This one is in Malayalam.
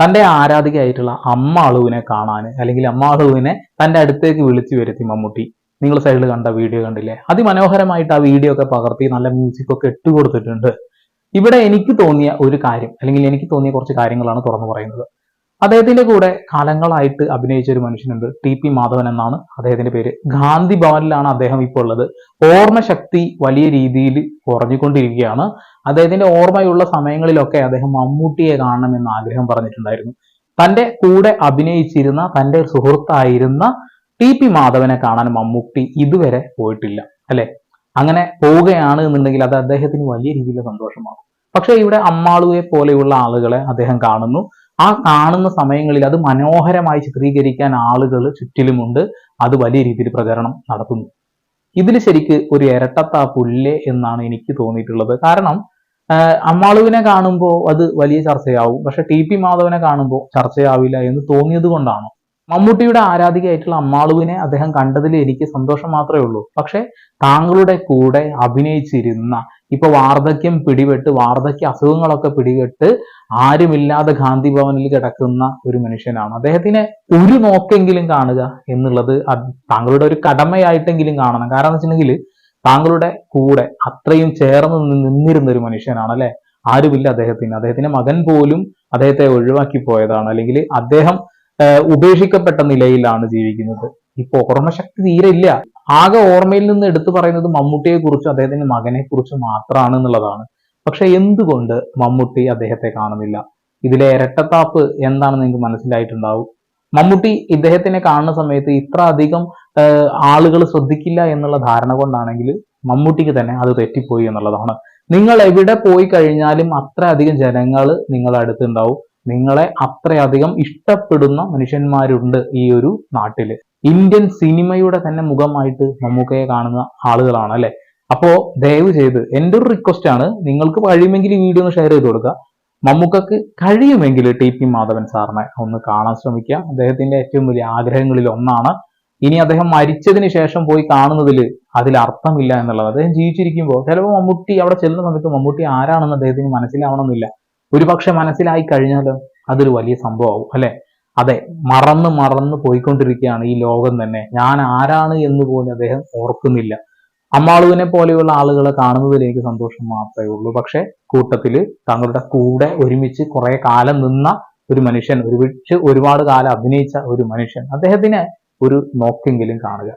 തന്റെ ആരാധികയായിട്ടുള്ള അമ്മാളുവിനെ കാണാൻ അല്ലെങ്കിൽ അമ്മാളുവിനെ തന്റെ അടുത്തേക്ക് വിളിച്ചു വരുത്തി മമ്മൂട്ടി. നിങ്ങൾ സൈഡിൽ കണ്ട വീഡിയോ കണ്ടില്ലേ? അതിമനോഹരമായിട്ട് ആ വീഡിയോ ഒക്കെ പകർത്തി നല്ല മ്യൂസിക് ഒക്കെ ഇട്ടുകൊടുത്തിട്ടുണ്ട്. ഇവിടെ എനിക്ക് തോന്നിയ ഒരു കാര്യം അല്ലെങ്കിൽ എനിക്ക് തോന്നിയ കുറച്ച് കാര്യങ്ങളാണ് തുറന്നു പറയുന്നത്. അദ്ദേഹത്തിന്റെ കൂടെ കാലങ്ങളായിട്ട് അഭിനയിച്ച ഒരു മനുഷ്യനുണ്ട്, ടി.പി. മാധവൻ എന്നാണ് അദ്ദേഹത്തിന്റെ പേര്. ഗാന്ധി ഭവനിലാണ് അദ്ദേഹം ഇപ്പോൾ ഉള്ളത്. ഓർമ്മശക്തി വലിയ രീതിയിൽ കുറഞ്ഞുകൊണ്ടിരിക്കുകയാണ്. അദ്ദേഹത്തിന്റെ ഓർമ്മയുള്ള സമയങ്ങളിലൊക്കെ അദ്ദേഹം മമ്മൂട്ടിയെ കാണണമെന്ന് ആഗ്രഹം പറഞ്ഞിട്ടുണ്ടായിരുന്നു. തന്റെ കൂടെ അഭിനയിച്ചിരുന്ന തന്റെ സുഹൃത്തായിരുന്ന ടി.പി. മാധവനെ കാണാൻ മമ്മൂട്ടി ഇതുവരെ പോയിട്ടില്ല, അല്ലെ? അങ്ങനെ പോവുകയാണ് എന്നുണ്ടെങ്കിൽ അത് അദ്ദേഹത്തിന് വലിയ രീതിയിലുള്ള സന്തോഷമാകും. പക്ഷെ ഇവിടെ അമ്മാളുവെ പോലെയുള്ള ആളുകളെ അദ്ദേഹം കാണുന്നു. ആ കാണുന്ന സമയങ്ങളിൽ അത് മനോഹരമായി ചിത്രീകരിക്കാൻ ആളുകൾ ചുറ്റിലുമുണ്ട്. അത് വലിയ രീതിയിൽ പ്രചരണം നടത്തുന്നു. ഇതിൽ ശരിക്ക് ഒരു ഇരട്ടത്താപ്പില്ലേ എന്നാണ് എനിക്ക് തോന്നിയിട്ടുള്ളത്. കാരണം അമ്മാളുവിനെ കാണുമ്പോൾ അത് വലിയ ചർച്ചയാവും, പക്ഷെ ടി.പി. മാധവനെ കാണുമ്പോൾ ചർച്ചയാവില്ല എന്ന് തോന്നിയത് കൊണ്ടാണ്. മമ്മൂട്ടിയുടെ ആരാധികയായിട്ടുള്ള അമ്മാളുവിനെ അദ്ദേഹം കണ്ടതിൽ എനിക്ക് സന്തോഷം മാത്രമേ ഉള്ളൂ. പക്ഷെ താങ്കളുടെ കൂടെ അഭിനയിച്ചിരുന്ന, ഇപ്പൊ വാർദ്ധക്യം പിടിപെട്ട് വാർദ്ധക്യ അസുഖങ്ങളൊക്കെ പിടിപെട്ട് ആരുമില്ലാതെ ഗാന്ധി ഭവനിൽ കിടക്കുന്ന ഒരു മനുഷ്യനാണ്. അദ്ദേഹത്തിനെ ഒരു നോക്കെങ്കിലും കാണുക എന്നുള്ളത് താങ്കളുടെ ഒരു കടമയായിട്ടെങ്കിലും കാണണം. കാരണം എന്ന് വെച്ചിട്ടുണ്ടെങ്കിൽ താങ്കളുടെ കൂടെ അത്രയും ചേർന്ന് നിന്നിരുന്ന ഒരു മനുഷ്യനാണ്, അല്ലെ? ആരുമില്ല അദ്ദേഹത്തിന്. അദ്ദേഹത്തിന്റെ മകൻ പോലും അദ്ദേഹത്തെ ഒഴിവാക്കി പോയതാണ്, അല്ലെങ്കിൽ അദ്ദേഹം ഉപേക്ഷിക്കപ്പെട്ട നിലയിലാണ് ജീവിക്കുന്നത്. ഇപ്പൊ ഓർമ്മശക്തി തീരെ ഇല്ല. ആകെ ഓർമ്മയിൽ നിന്ന് എടുത്തു പറയുന്നത് മമ്മൂട്ടിയെ കുറിച്ചും അദ്ദേഹത്തിന്റെ മകനെ കുറിച്ചും മാത്രമാണ് എന്നുള്ളതാണ്. പക്ഷെ എന്തുകൊണ്ട് മമ്മൂട്ടി അദ്ദേഹത്തെ കാണുന്നില്ല? ഇതിലെ ഇരട്ടത്താപ്പ് എന്താണെന്ന് നിങ്ങൾക്ക് മനസ്സിലായിട്ടുണ്ടാവും. മമ്മൂട്ടി ഇദ്ദേഹത്തിനെ കാണുന്ന സമയത്ത് ഇത്ര അധികം ആളുകൾ ശ്രദ്ധിക്കില്ല എന്നുള്ള ധാരണ കൊണ്ടാണെങ്കിൽ മമ്മൂട്ടിക്ക് തന്നെ അത് തെറ്റിപ്പോയി എന്നുള്ളതാണ്. നിങ്ങൾ എവിടെ പോയി കഴിഞ്ഞാലും അത്ര അധികം ജനങ്ങൾ നിങ്ങളുടെ അടുത്തുണ്ടാവും. നിങ്ങളെ അത്രയധികം ഇഷ്ടപ്പെടുന്ന മനുഷ്യന്മാരുണ്ട് ഈ ഒരു നാട്ടില്. ഇന്ത്യൻ സിനിമയുടെ തന്നെ മുഖമായിട്ട് മമ്മൂക്കയെ കാണുന്ന ആളുകളാണ്, അല്ലെ? അപ്പോ ദയവ് ചെയ്ത് എൻ്റെ ഒരു റിക്വസ്റ്റ് ആണ്, നിങ്ങൾക്ക് കഴിയുമെങ്കിൽ ഈ വീഡിയോ ഒന്ന് ഷെയർ ചെയ്ത് കൊടുക്കുക. മമ്മൂക്കക്ക് കഴിയുമെങ്കിൽ ടി.പി. മാധവൻ സാറിനെ ഒന്ന് കാണാൻ ശ്രമിക്കുക. അദ്ദേഹത്തിന്റെ ഏറ്റവും വലിയ ആഗ്രഹങ്ങളിൽ ഒന്നാണ്. ഇനി അദ്ദേഹം മരിച്ചതിന് ശേഷം പോയി കാണുന്നതിൽ അതിൽ അർത്ഥമില്ല എന്നുള്ളത്. അദ്ദേഹം ജീവിച്ചിരിക്കുമ്പോൾ ചിലപ്പോൾ മമ്മൂട്ടി അവിടെ ചെല്ലുന്ന സമയത്ത് മമ്മൂട്ടി ആരാണെന്ന് അദ്ദേഹത്തിന് മനസ്സിലാവണമെന്നില്ല. ഒരുപക്ഷെ മനസ്സിലായി കഴിഞ്ഞാലും അതൊരു വലിയ സംഭവമാവും, അല്ലെ? അതെ, മറന്ന് പോയിക്കൊണ്ടിരിക്കുകയാണ് ഈ ലോകം തന്നെ. ഞാൻ ആരാണ് എന്ന് പോലും അദ്ദേഹം ഓർക്കുന്നില്ല. അമ്മാളുവിനെ പോലെയുള്ള ആളുകളെ കാണുന്നതിൽ എനിക്ക് സന്തോഷം മാത്രമേ ഉള്ളൂ. പക്ഷെ കൂട്ടത്തില് തങ്ങളുടെ കൂടെ ഒരുമിച്ച് കുറെ കാലം നിന്ന ഒരു മനുഷ്യൻ, ഒരുപാട് കാലം അഭിനയിച്ച ഒരു മനുഷ്യൻ, അദ്ദേഹത്തിന് ഒരു നോക്കെങ്കിലും കാണുക.